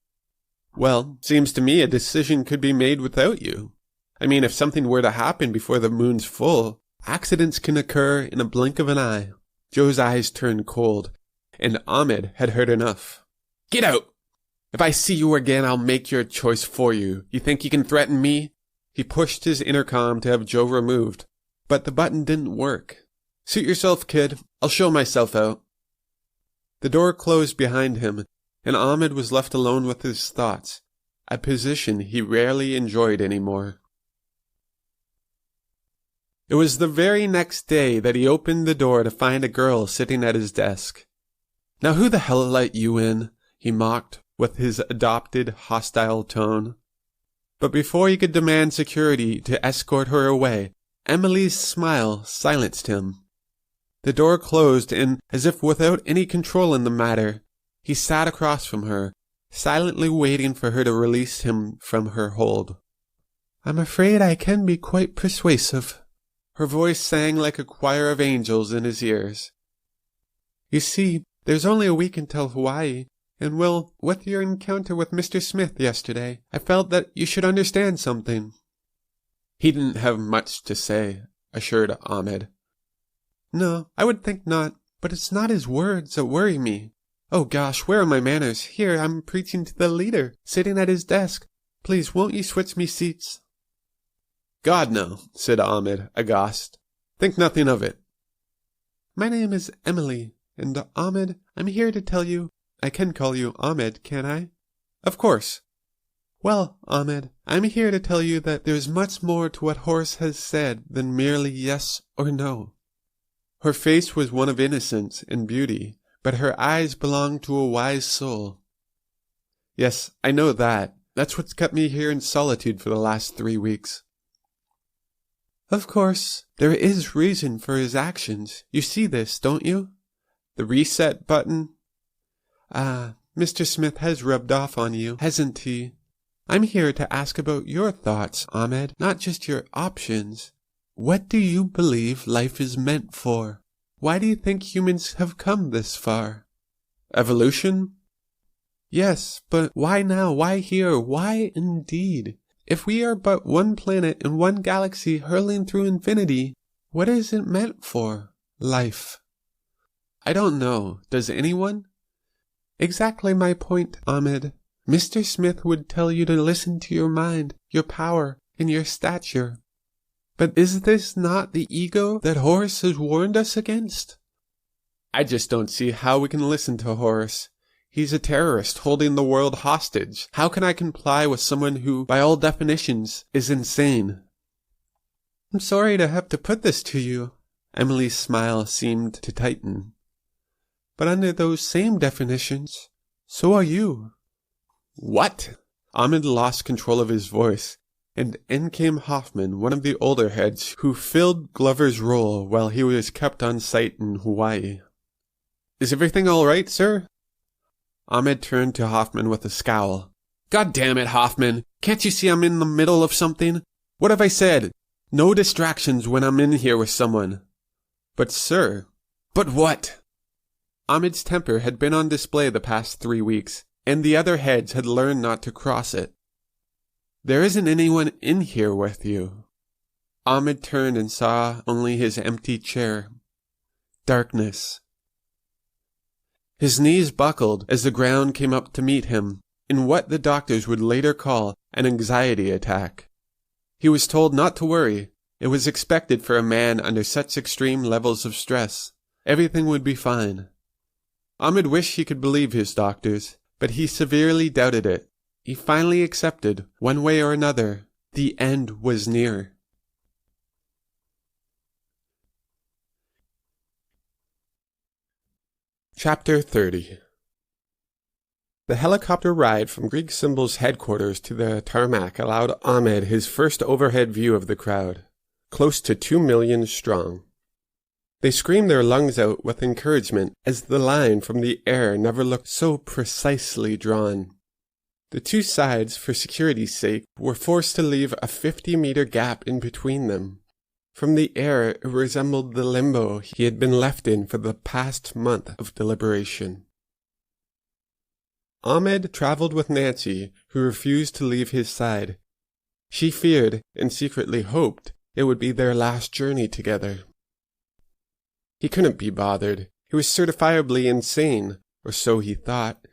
"Well, seems to me a decision could be made without you. I mean, if something were to happen before the moon's full, accidents can occur in a blink of an eye." Joe's eyes turned cold, and Ahmed had heard enough. "Get out! If I see you again, I'll make your choice for you. You think you can threaten me?" He pushed his intercom to have Joe removed, but the button didn't work. "Suit yourself, kid. I'll show myself out." The door closed behind him, and Ahmed was left alone with his thoughts, a position he rarely enjoyed anymore. It was the very next day that he opened the door to find a girl sitting at his desk. "Now who the hell let you in?" he mocked, with his adopted hostile tone. But before he could demand security to escort her away, Emily's smile silenced him. The door closed, and, as if without any control in the matter, he sat across from her, silently waiting for her to release him from her hold. "I'm afraid I can be quite persuasive." Her voice sang like a choir of angels in his ears. "You see, there's only a week until Hawaii, and well, with your encounter with Mr. Smith yesterday, I felt that you should understand something." He didn't have much to say, assured Ahmed. "No, I would think not, but it's not his words that worry me. Oh gosh, where are my manners? Here, I'm preaching to the leader, sitting at his desk. Please, won't you switch me seats?" "God, no," said Ahmed, aghast. "Think nothing of it." "My name is Emily, and Ahmed, I'm here to tell you— I can call you Ahmed, can't I?" "Of course." "Well, Ahmed, I'm here to tell you that there's much more to what Horace has said than merely yes or no." Her face was one of innocence and beauty, but her eyes belonged to a wise soul. "Yes, I know that. That's what's kept me here in solitude for the last 3 weeks. "Of course, there is reason for his actions. You see this, don't you? The reset button? Ah, Mr. Smith has rubbed off on you, hasn't he? I'm here to ask about your thoughts, Ahmed, not just your options. What do you believe life is meant for? Why do you think humans have come this far?" "Evolution?" "Yes, but why now? Why here? Why indeed? If we are but one planet in one galaxy hurling through infinity, what is it meant for? Life." "I don't know. Does anyone?" "Exactly my point, Ahmed. Mr. Smith would tell you to listen to your mind, your power, and your stature. But is this not the ego that Horace has warned us against?" "I just don't see how we can listen to Horace. He's a terrorist holding the world hostage. How can I comply with someone who, by all definitions, is insane?" "I'm sorry to have to put this to you." Emily's smile seemed to tighten. "But under those same definitions, so are you." "What?" Ahmed lost control of his voice, and in came Hoffman, one of the older heads who filled Glover's role while he was kept on site in Hawaii. "Is everything all right, sir?" Ahmed turned to Hoffman with a scowl. "God damn it, Hoffman! Can't you see I'm in the middle of something? What have I said? No distractions when I'm in here with someone." "But sir—" "But what?" Ahmed's temper had been on display the past 3 weeks, and the other heads had learned not to cross it. "There isn't anyone in here with you." Ahmed turned and saw only his empty chair. Darkness. His knees buckled as the ground came up to meet him, in what the doctors would later call an anxiety attack. He was told not to worry. It was expected for a man under such extreme levels of stress. Everything would be fine. Ahmed wished he could believe his doctors, but he severely doubted it. He finally accepted, one way or another, the end was near. Chapter 30. The helicopter ride from Greek Symbol's headquarters to the tarmac allowed Ahmed his first overhead view of the crowd, close to 2 million strong. They screamed their lungs out with encouragement as the line from the air never looked so precisely drawn. The two sides, for security's sake, were forced to leave a 50-meter gap in between them. From the air it resembled the limbo he had been left in for the past month of deliberation. Ahmed traveled with Nancy, who refused to leave his side. She feared, and secretly hoped, it would be their last journey together. He couldn't be bothered. He was certifiably insane, or so he thought.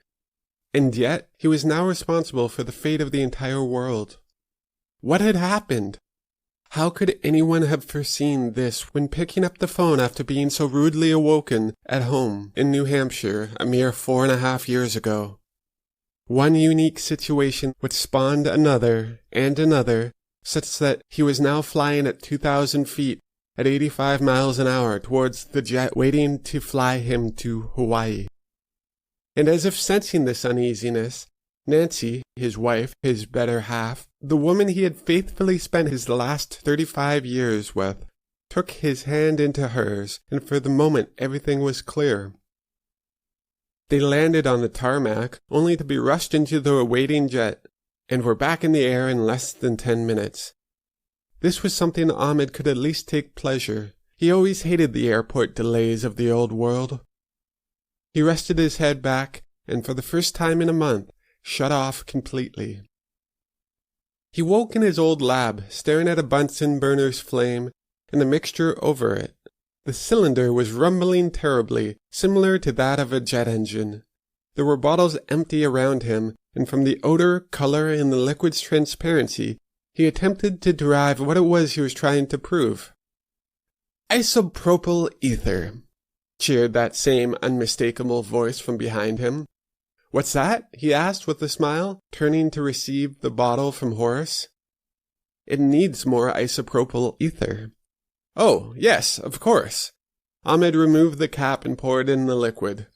And yet, he was now responsible for the fate of the entire world. What had happened? How could anyone have foreseen this when picking up the phone after being so rudely awoken at home in New Hampshire a mere 4.5 years ago? One unique situation which spawned another and another, such that he was now flying at 2,000 feet at 85 miles an hour towards the jet waiting to fly him to Hawaii. And as if sensing this uneasiness, Nancy, his wife, his better half, the woman he had faithfully spent his last 35 years with, took his hand into hers, and for the moment everything was clear. They landed on the tarmac, only to be rushed into the awaiting jet, and were back in the air in less than 10 minutes. This was something Ahmed could at least take pleasure. He always hated the airport delays of the old world. He rested his head back, and for the first time in a month, shut off completely. He woke in his old lab, staring at a Bunsen burner's flame and the mixture over it. The cylinder was rumbling terribly, similar to that of a jet engine. There were bottles empty around him, and from the odor, color, and the liquid's transparency, he attempted to derive what it was he was trying to prove. "Isopropyl ether," cheered that same unmistakable voice from behind him. "What's that?" he asked with a smile, turning to receive the bottle from Horace. "It needs more isopropyl ether." "Oh, yes, of course." Ahmed removed the cap and poured in the liquid.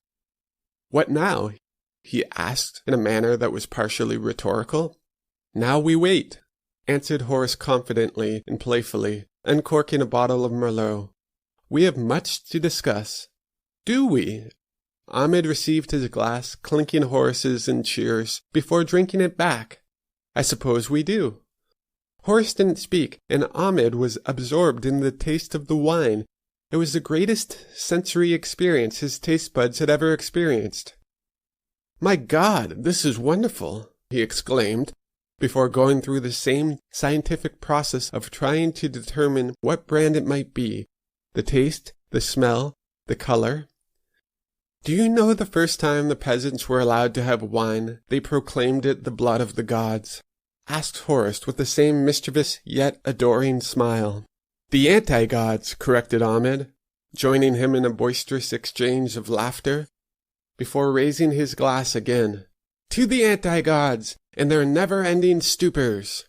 "What now?" he asked in a manner that was partially rhetorical. "Now we wait," answered Horace confidently and playfully, uncorking a bottle of Merlot. "We have much to discuss." "Do we?" Ahmed received his glass, clinking Horace's in cheers, before drinking it back. "I suppose we do." Horace didn't speak, and Ahmed was absorbed in the taste of the wine. It was the greatest sensory experience his taste buds had ever experienced. "My God, this is wonderful," he exclaimed, before going through the same scientific process of trying to determine what brand it might be, the taste, the smell, the color. "Do you know the first time the peasants were allowed to have wine, they proclaimed it the blood of the gods?" asked Horace with the same mischievous yet adoring smile. "The anti-gods," corrected Ahmed, joining him in a boisterous exchange of laughter, before raising his glass again. "To the anti-gods, and their never-ending stupors."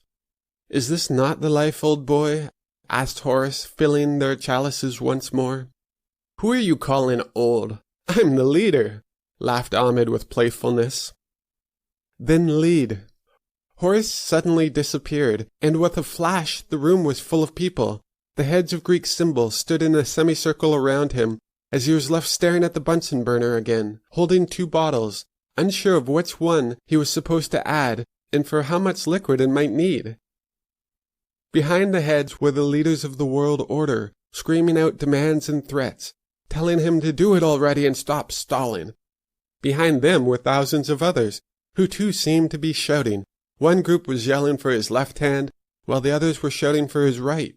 "Is this not the life, old boy?" asked Horace, filling their chalices once more. "Who are you calling old? I'm the leader," laughed Ahmed with playfulness. "Then lead." Horace suddenly disappeared, and with a flash the room was full of people. The heads of Greek symbols stood in a semicircle around him, as he was left staring at the Bunsen burner again, holding 2 bottles, unsure of which one he was supposed to add, and for how much liquid it might need. Behind the heads were the leaders of the world order, screaming out demands and threats, telling him to do it already and stop stalling. Behind them were thousands of others, who too seemed to be shouting. One group was yelling for his left hand, while the others were shouting for his right.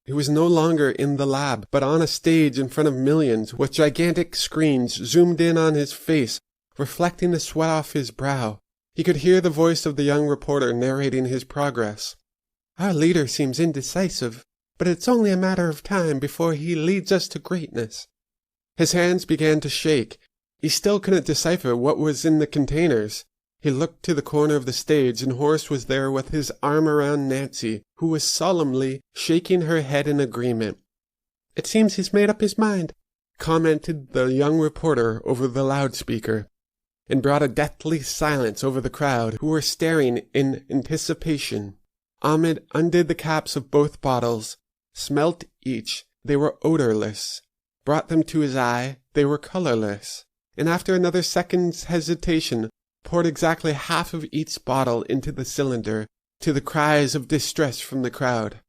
He was no longer in the lab, but on a stage in front of millions, with gigantic screens zoomed in on his face, reflecting the sweat off his brow. He could hear the voice of the young reporter narrating his progress. "Our leader seems indecisive, but it's only a matter of time before he leads us to greatness." His hands began to shake. He still couldn't decipher what was in the containers. He looked to the corner of the stage, and Horace was there with his arm around Nancy, who was solemnly shaking her head in agreement. "It seems he's made up his mind," commented the young reporter over the loudspeaker, and brought a deathly silence over the crowd, who were staring in anticipation. Ahmed undid the caps of both bottles, smelt each. They were odorless. Brought them to his eye. They were colorless. And after another second's hesitation, poured exactly half of each bottle into the cylinder, to the cries of distress from the crowd.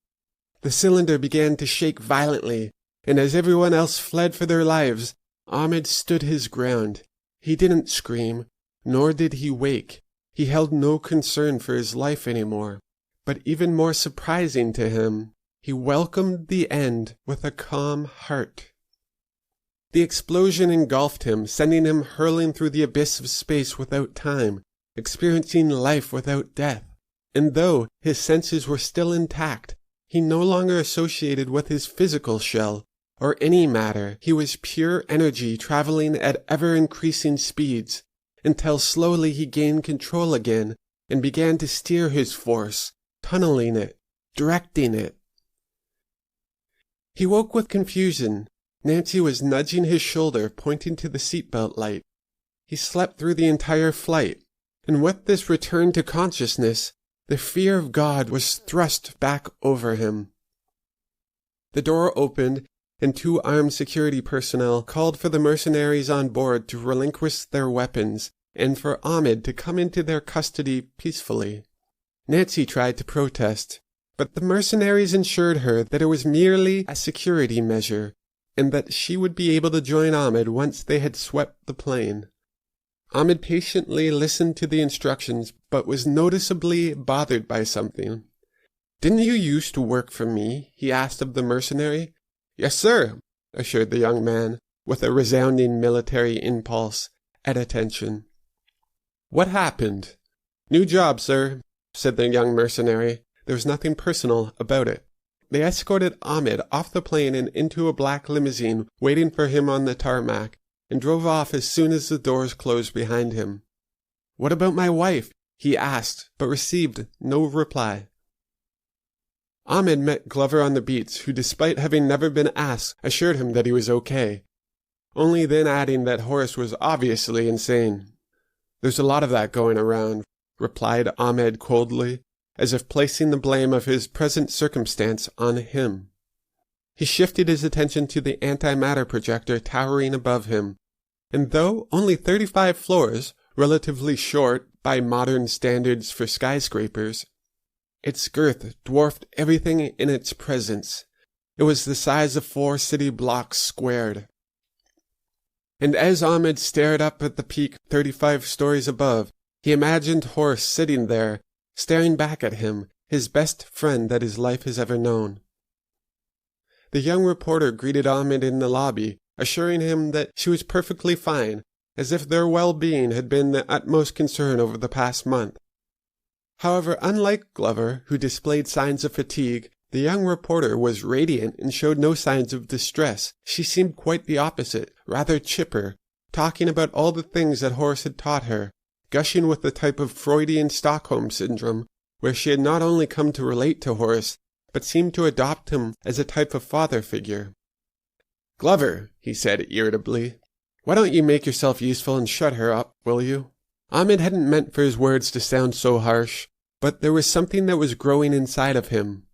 The cylinder began to shake violently, and as everyone else fled for their lives, Ahmed stood his ground. He didn't scream, nor did he wake. He held no concern for his life any more. But even more surprising to him, he welcomed the end with a calm heart. The explosion engulfed him, sending him hurling through the abyss of space without time, experiencing life without death. And though his senses were still intact, He no longer associated with his physical shell, or any matter. He was pure energy traveling at ever-increasing speeds, until slowly he gained control again and began to steer his force, tunneling it, directing it. He woke with confusion. Nancy was nudging his shoulder, pointing to the seatbelt light. He slept through the entire flight, and with this return to consciousness, the fear of God was thrust back over him. The door opened, and 2 armed security personnel called for the mercenaries on board to relinquish their weapons and for Ahmed to come into their custody peacefully. Nancy tried to protest, but the mercenaries assured her that it was merely a security measure, and that she would be able to join Ahmed once they had swept the plane. Ahmed patiently listened to the instructions, but was noticeably bothered by something. "Didn't you used to work for me?" he asked of the mercenary. "Yes, sir," assured the young man, with a resounding military impulse, at attention. "What happened?" "New job, sir," said the young mercenary. There was nothing personal about it. They escorted Ahmed off the plane and into a black limousine waiting for him on the tarmac, and drove off as soon as the doors closed behind him. "What about my wife?" he asked, but received no reply. Ahmed met Glover on the beach, who, despite having never been asked, assured him that he was okay, only then adding that Horace was obviously insane. "There's a lot of that going around," replied Ahmed coldly, as if placing the blame of his present circumstance on him. He shifted his attention to the antimatter projector towering above him, and though only 35 floors, relatively short by modern standards for skyscrapers, its girth dwarfed everything in its presence. It was the size of 4 city blocks squared. And as Ahmed stared up at the peak 35 stories above, he imagined Horace sitting there, staring back at him, his best friend that his life has ever known. The young reporter greeted Ahmed in the lobby, assuring him that she was perfectly fine, as if their well-being had been the utmost concern over the past month. However, unlike Glover, who displayed signs of fatigue, the young reporter was radiant and showed no signs of distress. She seemed quite the opposite, rather chipper, talking about all the things that Horace had taught her, gushing with the type of Freudian Stockholm syndrome, where she had not only come to relate to Horace, but seemed to adopt him as a type of father figure. "Glover," he said irritably, "why don't you make yourself useful and shut her up, will you?" Ahmed hadn't meant for his words to sound so harsh, but there was something that was growing inside of him.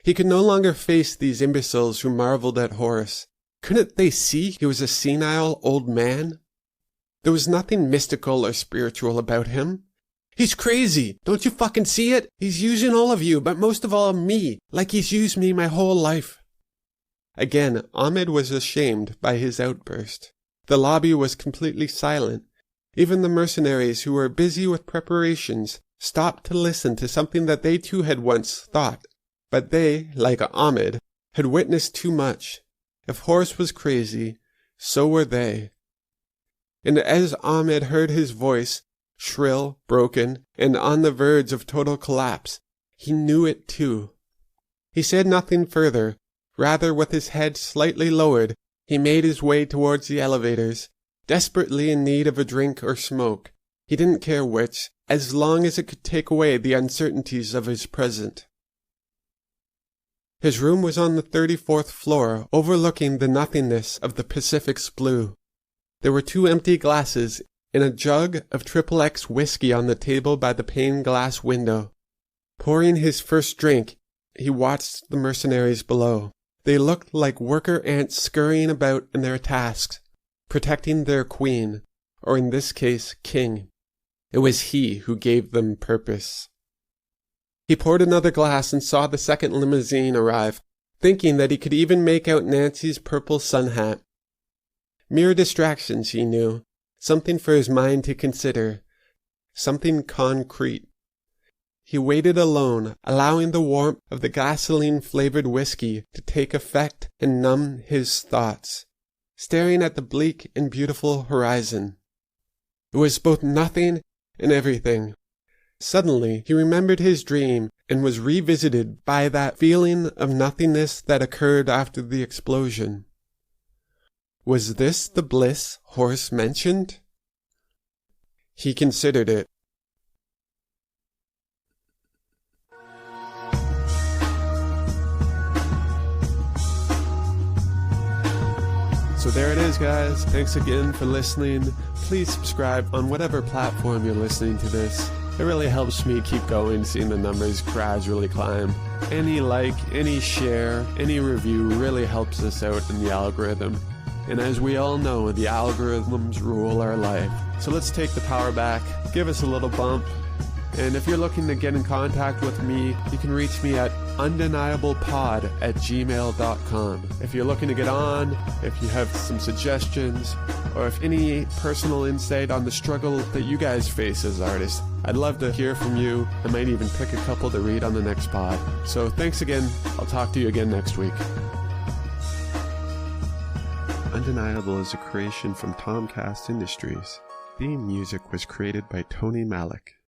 He could no longer face these imbeciles who marveled at Horace. Couldn't they see he was a senile old man? There was nothing mystical or spiritual about him. "He's crazy! Don't you fucking see it? He's using all of you, but most of all me, like he's used me my whole life." Again, Ahmed was ashamed by his outburst. The lobby was completely silent. Even the mercenaries who were busy with preparations stopped to listen to something that they too had once thought. But they, like Ahmed, had witnessed too much. If Horace was crazy, so were they. And as Ahmed heard his voice, shrill, broken, and on the verge of total collapse, he knew it too. He said nothing further. Rather, with his head slightly lowered, he made his way towards the elevators, desperately in need of a drink or smoke. He didn't care which, as long as it could take away the uncertainties of his present. His room was on the 34th floor, overlooking the nothingness of the Pacific's blue. There were 2 empty glasses and a jug of XXX whiskey on the table by the pane-glass window. Pouring his first drink, he watched the mercenaries below. They looked like worker ants scurrying about in their tasks, protecting their queen, or in this case, king. It was he who gave them purpose. He poured another glass and saw the second limousine arrive, thinking that he could even make out Nancy's purple sun hat. Mere distractions, he knew, something for his mind to consider, something concrete. He waited alone, allowing the warmth of the gasoline-flavored whiskey to take effect and numb his thoughts, staring at the bleak and beautiful horizon. It was both nothing and everything. Suddenly, he remembered his dream and was revisited by that feeling of nothingness that occurred after the explosion. Was this the bliss Horace mentioned? He considered it. So there it is, guys. Thanks again for listening. Please subscribe on whatever platform you're listening to this. It really helps me keep going, seeing the numbers gradually climb. Any like, any share, any review really helps us out in the algorithm. And as we all know, the algorithms rule our life. So let's take the power back, give us a little bump. And if you're looking to get in contact with me, you can reach me at undeniablepod@gmail.com. If you're looking to get on, if you have some suggestions, or if any personal insight on the struggle that you guys face as artists, I'd love to hear from you. I might even pick a couple to read on the next pod. So thanks again. I'll talk to you again next week. Undeniable is a creation from Tomcast Industries. Theme music was created by Tony Malik.